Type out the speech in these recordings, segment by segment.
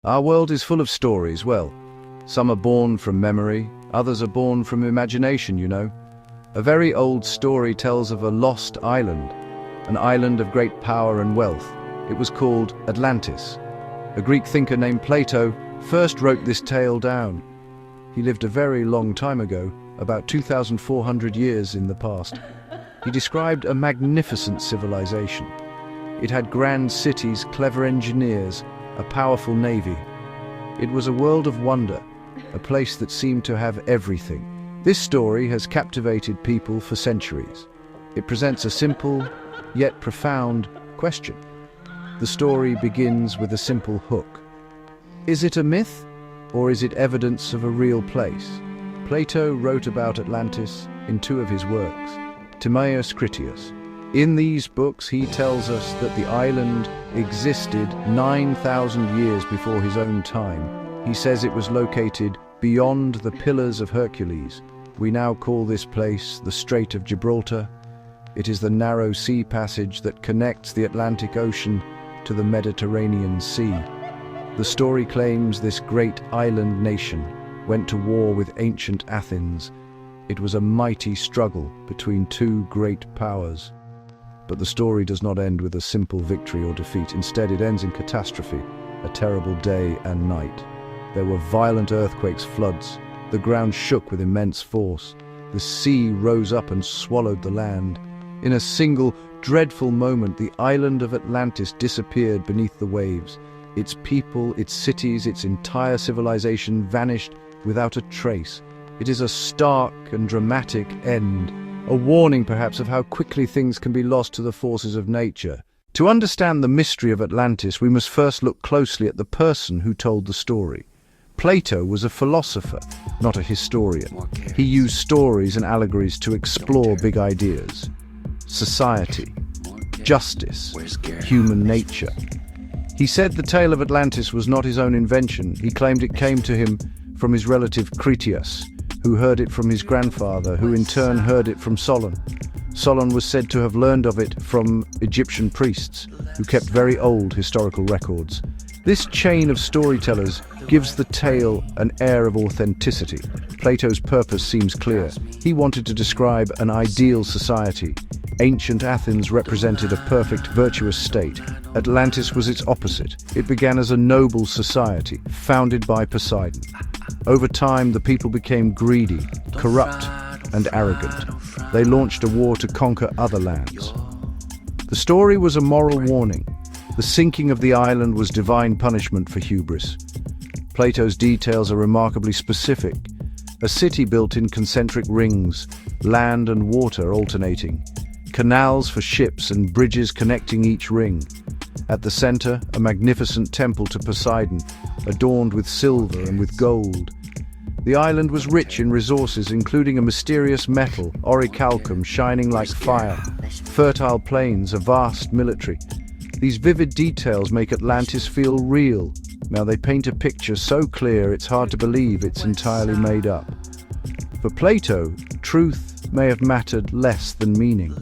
Our world is full of stories. Well, some are born from memory, others are born from imagination, you know. A very old story tells of a lost island, an island of great power and wealth. It was called Atlantis. A Greek thinker named Plato first wrote this tale down. He lived a very long time ago, about 2,400 years in the past. He described a magnificent civilization. It had grand cities, clever engineers, a powerful navy. It was a world of wonder, a place that seemed to have everything. This story has captivated people for centuries. It presents a simple, yet profound question. The story begins with a simple hook. Is it a myth, or is it evidence of a real place? Plato wrote about Atlantis in two of his works, Timaeus Critias. In these books he tells us that the island existed 9,000 years before his own time. He says it was located beyond the Pillars of Hercules. We now call this place the Strait of Gibraltar. It is the narrow sea passage that connects the Atlantic Ocean to the Mediterranean Sea. The story claims this great island nation went to war with ancient Athens. It was a mighty struggle between two great powers. But the story does not end with a simple victory or defeat. Instead, it ends in catastrophe, a terrible day and night. There were violent earthquakes, floods. The ground shook with immense force. The sea rose up and swallowed the land. In a single, dreadful moment, the island of Atlantis disappeared beneath the waves. Its people, its cities, its entire civilization vanished without a trace. It is a stark and dramatic end. A warning, perhaps, of how quickly things can be lost to the forces of nature. To understand the mystery of Atlantis, we must first look closely at the person who told the story. Plato was a philosopher, not a historian. He used stories and allegories to explore big ideas: society, justice, human nature. He said the tale of Atlantis was not his own invention. He claimed it came to him from his relative Critias, who heard it from his grandfather, who in turn heard it from Solon. Solon was said to have learned of it from Egyptian priests, who kept very old historical records. This chain of storytellers gives the tale an air of authenticity. Plato's purpose seems clear. He wanted to describe an ideal society. Ancient Athens represented a perfect, virtuous state. Atlantis was its opposite. It began as a noble society, founded by Poseidon. Over time, the people became greedy, corrupt, and arrogant. They launched a war to conquer other lands. The story was a moral warning. The sinking of the island was divine punishment for hubris. Plato's details are remarkably specific. A city built in concentric rings, land and water alternating, canals for ships and bridges connecting each ring. At the center, a magnificent temple to Poseidon, adorned with silver and with gold. The island was rich in resources, including a mysterious metal, orichalcum, shining like fire, fertile plains, a vast military. These vivid details make Atlantis feel real. Now they paint a picture so clear it's hard to believe it's entirely made up. For Plato, truth may have mattered less than meaning.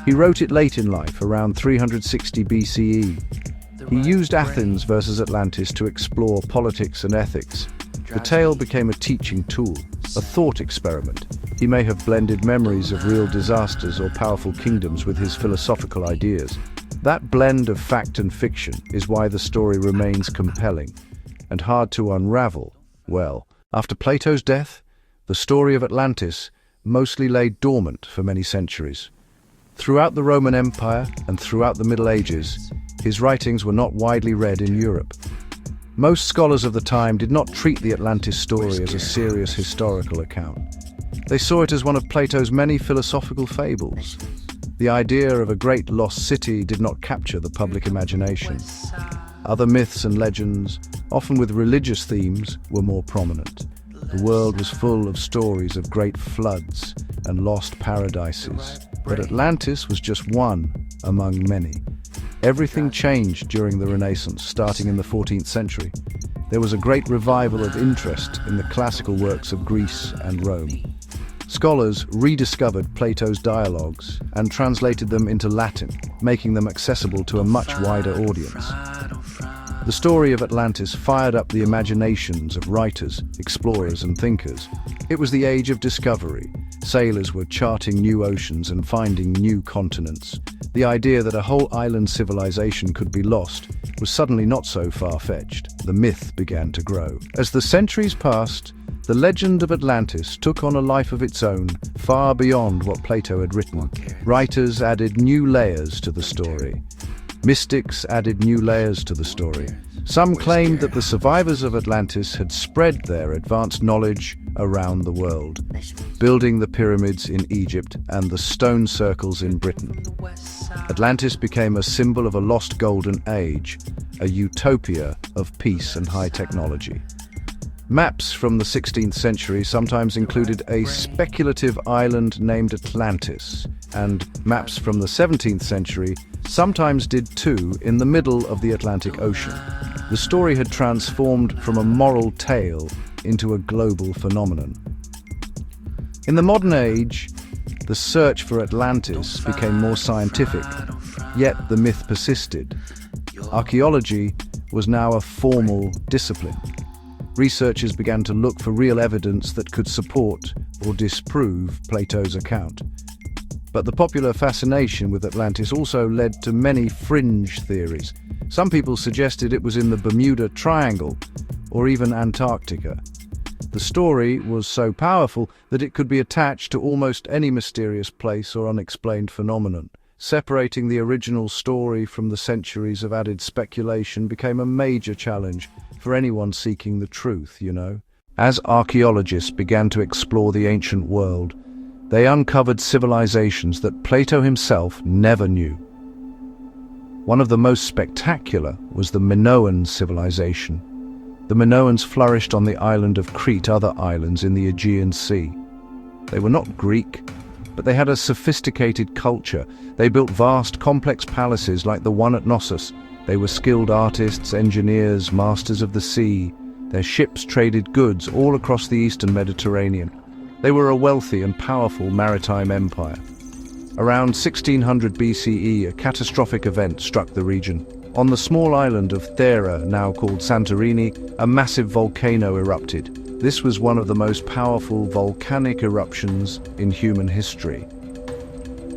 He wrote it late in life, around 360 BCE. He used Athens versus Atlantis to explore politics and ethics. The tale became a teaching tool, a thought experiment. He may have blended memories of real disasters or powerful kingdoms with his philosophical ideas. That blend of fact and fiction is why the story remains compelling and hard to unravel. Well, after Plato's death, the story of Atlantis mostly lay dormant for many centuries. Throughout the Roman Empire and throughout the Middle Ages, his writings were not widely read in Europe. Most scholars of the time did not treat the Atlantis story as a serious historical account. They saw it as one of Plato's many philosophical fables. The idea of a great lost city did not capture the public imagination. Other myths and legends, often with religious themes, were more prominent. The world was full of stories of great floods and lost paradises, but Atlantis was just one among many. Everything changed during the Renaissance, starting in the 14th century. There was a great revival of interest in the classical works of Greece and Rome. Scholars rediscovered Plato's dialogues and translated them into Latin, making them accessible to a much wider audience. The story of Atlantis fired up the imaginations of writers, explorers, and thinkers. It was the age of discovery. Sailors were charting new oceans and finding new continents. The idea that a whole island civilization could be lost was suddenly not so far-fetched. The myth began to grow. As the centuries passed, the legend of Atlantis took on a life of its own, far beyond what Plato had written. Writers added new layers to the story. Mystics added new layers to the story. Some claimed that the survivors of Atlantis had spread their advanced knowledge around the world, building the pyramids in Egypt and the stone circles in Britain. Atlantis became a symbol of a lost golden age, a utopia of peace and high technology. Maps from the 16th century sometimes included a speculative island named Atlantis, and maps from the 17th century sometimes did too, in the middle of the Atlantic Ocean. The story had transformed from a moral tale into a global phenomenon. In the modern age, the search for Atlantis became more scientific, yet the myth persisted. Archaeology was now a formal discipline. Researchers began to look for real evidence that could support or disprove Plato's account. But the popular fascination with Atlantis also led to many fringe theories. Some people suggested it was in the Bermuda Triangle or even Antarctica. The story was so powerful that it could be attached to almost any mysterious place or unexplained phenomenon. Separating the original story from the centuries of added speculation became a major challenge for anyone seeking the truth, As archaeologists began to explore the ancient world, they uncovered civilizations that Plato himself never knew. One of the most spectacular was the Minoan civilization. The Minoans flourished on the island of Crete, other islands in the Aegean Sea. They were not Greek, but they had a sophisticated culture. They built vast, complex palaces like the one at Knossos. They were skilled artists, engineers, masters of the sea. Their ships traded goods all across the eastern Mediterranean. They were a wealthy and powerful maritime empire. Around 1600 BCE, a catastrophic event struck the region. On the small island of Thera, now called Santorini, a massive volcano erupted. This was one of the most powerful volcanic eruptions in human history.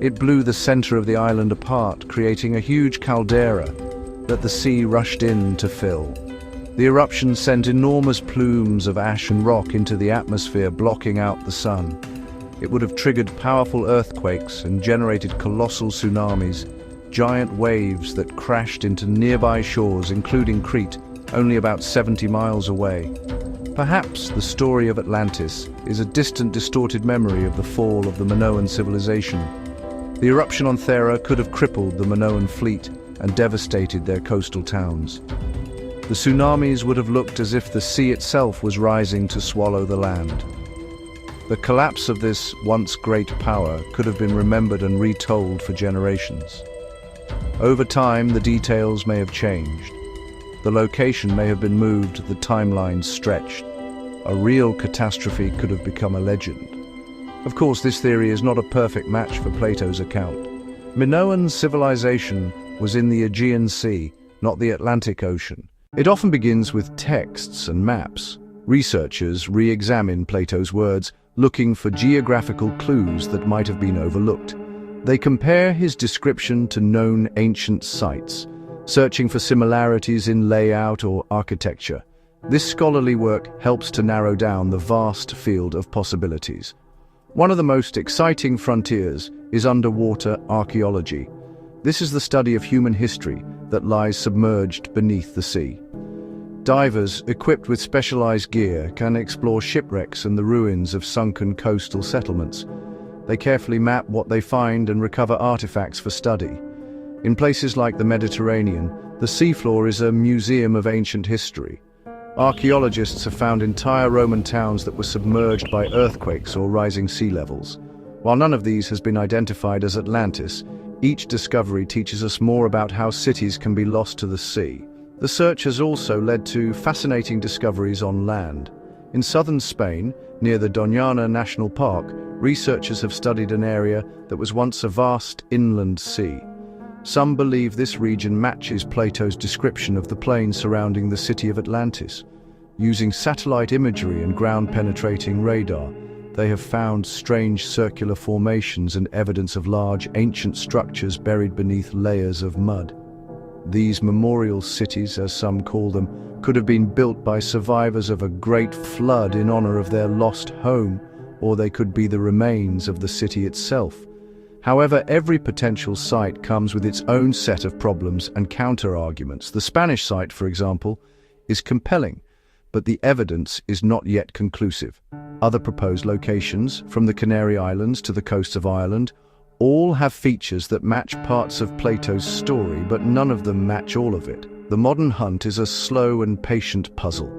It blew the center of the island apart, creating a huge caldera that the sea rushed in to fill. The eruption sent enormous plumes of ash and rock into the atmosphere, blocking out the sun. It would have triggered powerful earthquakes and generated colossal tsunamis, giant waves that crashed into nearby shores, including Crete, only about 70 miles away. Perhaps the story of Atlantis is a distant, distorted memory of the fall of the Minoan civilization. The eruption on Thera could have crippled the Minoan fleet and devastated their coastal towns. The tsunamis would have looked as if the sea itself was rising to swallow the land. The collapse of this once great power could have been remembered and retold for generations. Over time, the details may have changed. The location may have been moved, the timelines stretched. A real catastrophe could have become a legend. Of course, this theory is not a perfect match for Plato's account. Minoan civilization was in the Aegean Sea, not the Atlantic Ocean. It often begins with texts and maps. Researchers re-examine Plato's words, looking for geographical clues that might have been overlooked. They compare his description to known ancient sites, searching for similarities in layout or architecture. This scholarly work helps to narrow down the vast field of possibilities. One of the most exciting frontiers is underwater archaeology. This is the study of human history that lies submerged beneath the sea. Divers, equipped with specialized gear, can explore shipwrecks and the ruins of sunken coastal settlements. They carefully map what they find and recover artifacts for study. In places like the Mediterranean, the seafloor is a museum of ancient history. Archaeologists have found entire Roman towns that were submerged by earthquakes or rising sea levels. While none of these has been identified as Atlantis, each discovery teaches us more about how cities can be lost to the sea. The search has also led to fascinating discoveries on land. In southern Spain, near the Doñana National Park, researchers have studied an area that was once a vast inland sea. Some believe this region matches Plato's description of the plain surrounding the city of Atlantis. Using satellite imagery and ground-penetrating radar, they have found strange circular formations and evidence of large ancient structures buried beneath layers of mud. These memorial cities, as some call them, could have been built by survivors of a great flood in honor of their lost home, or they could be the remains of the city itself. However, every potential site comes with its own set of problems and counter-arguments. The Spanish site, for example, is compelling, but the evidence is not yet conclusive. Other proposed locations, from the Canary Islands to the coasts of Ireland, all have features that match parts of Plato's story, but none of them match all of it. The modern hunt is a slow and patient puzzle.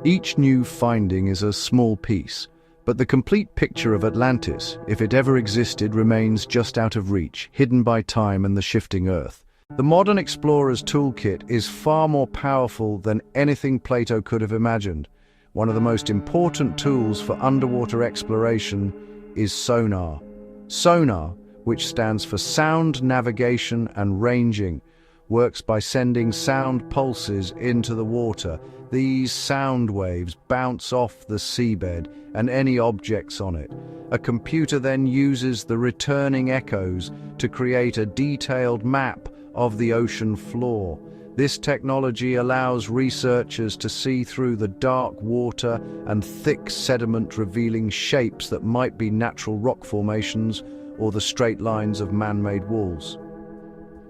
Each new finding is a small piece, but the complete picture of Atlantis, if it ever existed, remains just out of reach, hidden by time and the shifting earth. The modern explorer's toolkit is far more powerful than anything Plato could have imagined. One of the most important tools for underwater exploration is sonar. Sonar, which stands for sound navigation and ranging, works by sending sound pulses into the water. These sound waves bounce off the seabed and any objects on it. A computer then uses the returning echoes to create a detailed map of the ocean floor. This technology allows researchers to see through the dark water and thick sediment, revealing shapes that might be natural rock formations or the straight lines of man-made walls.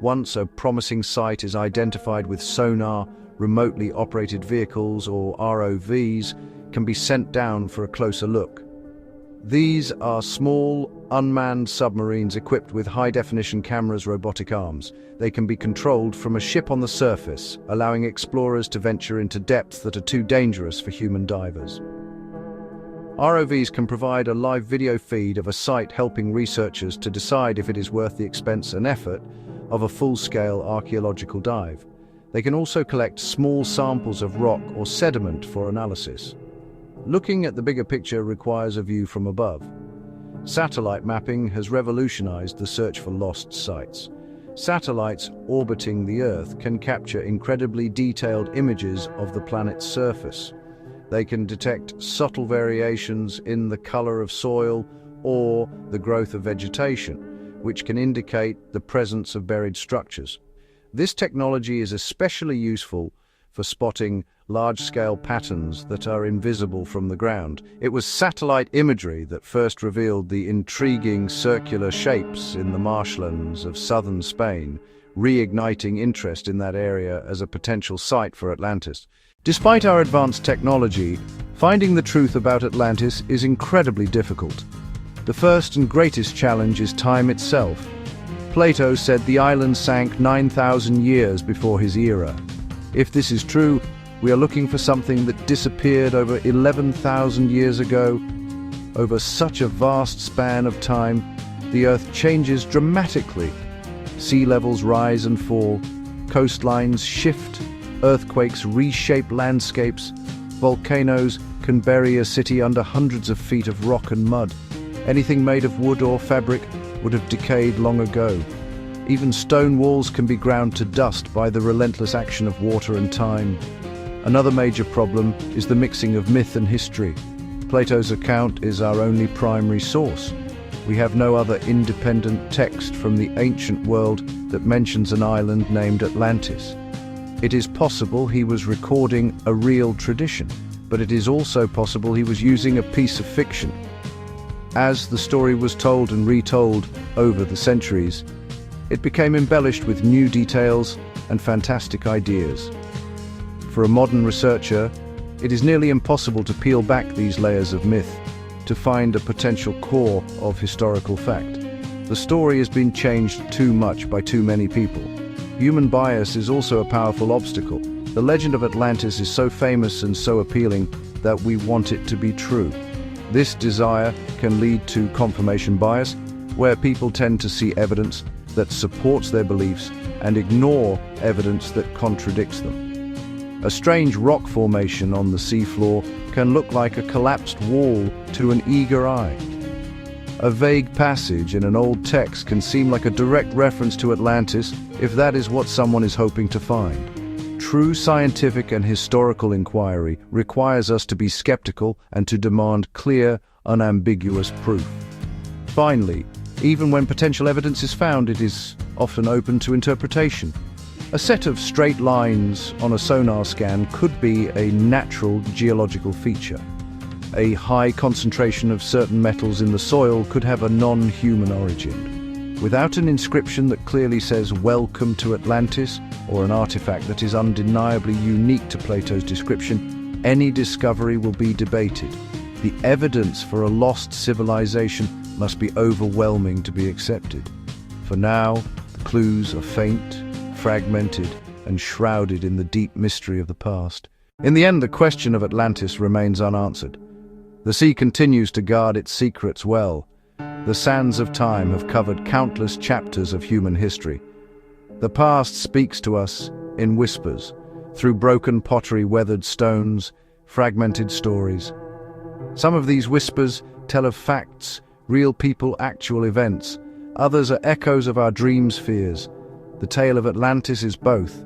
Once a promising site is identified with sonar, remotely operated vehicles, or ROVs, can be sent down for a closer look. These are small, unmanned submarines equipped with high-definition cameras, robotic arms. They can be controlled from a ship on the surface, allowing explorers to venture into depths that are too dangerous for human divers. ROVs can provide a live video feed of a site, helping researchers to decide if it is worth the expense and effort of a full-scale archaeological dive. They can also collect small samples of rock or sediment for analysis. Looking at the bigger picture requires a view from above. Satellite mapping has revolutionized the search for lost sites. Satellites orbiting the Earth can capture incredibly detailed images of the planet's surface. They can detect subtle variations in the color of soil or the growth of vegetation, which can indicate the presence of buried structures. This technology is especially useful for spotting large-scale patterns that are invisible from the ground. It was satellite imagery that first revealed the intriguing circular shapes in the marshlands of southern Spain, reigniting interest in that area as a potential site for Atlantis. Despite our advanced technology, finding the truth about Atlantis is incredibly difficult. The first and greatest challenge is time itself. Plato said the island sank 9,000 years before his era. If this is true, we are looking for something that disappeared over 11,000 years ago. Over such a vast span of time, the Earth changes dramatically. Sea levels rise and fall, coastlines shift, earthquakes reshape landscapes, volcanoes can bury a city under hundreds of feet of rock and mud. Anything made of wood or fabric would have decayed long ago. Even stone walls can be ground to dust by the relentless action of water and time. Another major problem is the mixing of myth and history. Plato's account is our only primary source. We have no other independent text from the ancient world that mentions an island named Atlantis. It is possible he was recording a real tradition, but it is also possible he was using a piece of fiction. As the story was told and retold over the centuries, it became embellished with new details and fantastic ideas. For a modern researcher, it is nearly impossible to peel back these layers of myth to find a potential core of historical fact. The story has been changed too much by too many people. Human bias is also a powerful obstacle. The legend of Atlantis is so famous and so appealing that we want it to be true. This desire can lead to confirmation bias, where people tend to see evidence that supports their beliefs and ignore evidence that contradicts them. A strange rock formation on the seafloor can look like a collapsed wall to an eager eye. A vague passage in an old text can seem like a direct reference to Atlantis if that is what someone is hoping to find. True scientific and historical inquiry requires us to be skeptical and to demand clear, unambiguous proof. Finally, even when potential evidence is found, it is often open to interpretation. A set of straight lines on a sonar scan could be a natural geological feature. A high concentration of certain metals in the soil could have a non-human origin. Without an inscription that clearly says "Welcome to Atlantis" or an artifact that is undeniably unique to Plato's description, any discovery will be debated. The evidence for a lost civilization must be overwhelming to be accepted. For now, the clues are faint, fragmented, and shrouded in the deep mystery of the past. In the end, the question of Atlantis remains unanswered. The sea continues to guard its secrets well. The sands of time have covered countless chapters of human history. The past speaks to us in whispers, through broken pottery, weathered stones, fragmented stories. Some of these whispers tell of facts, real people, actual events. Others are echoes of our dreams, fears. The tale of Atlantis is both.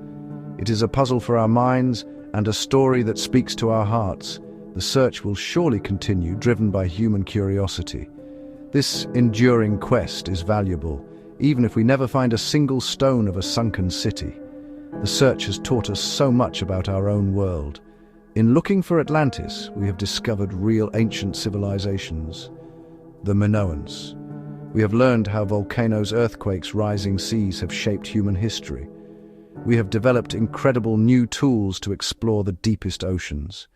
It is a puzzle for our minds and a story that speaks to our hearts. The search will surely continue, driven by human curiosity. This enduring quest is valuable, even if we never find a single stone of a sunken city. The search has taught us so much about our own world. In looking for Atlantis, we have discovered real ancient civilizations. The Minoans. We have learned how volcanoes, earthquakes, rising seas have shaped human history. We have developed incredible new tools to explore the deepest oceans.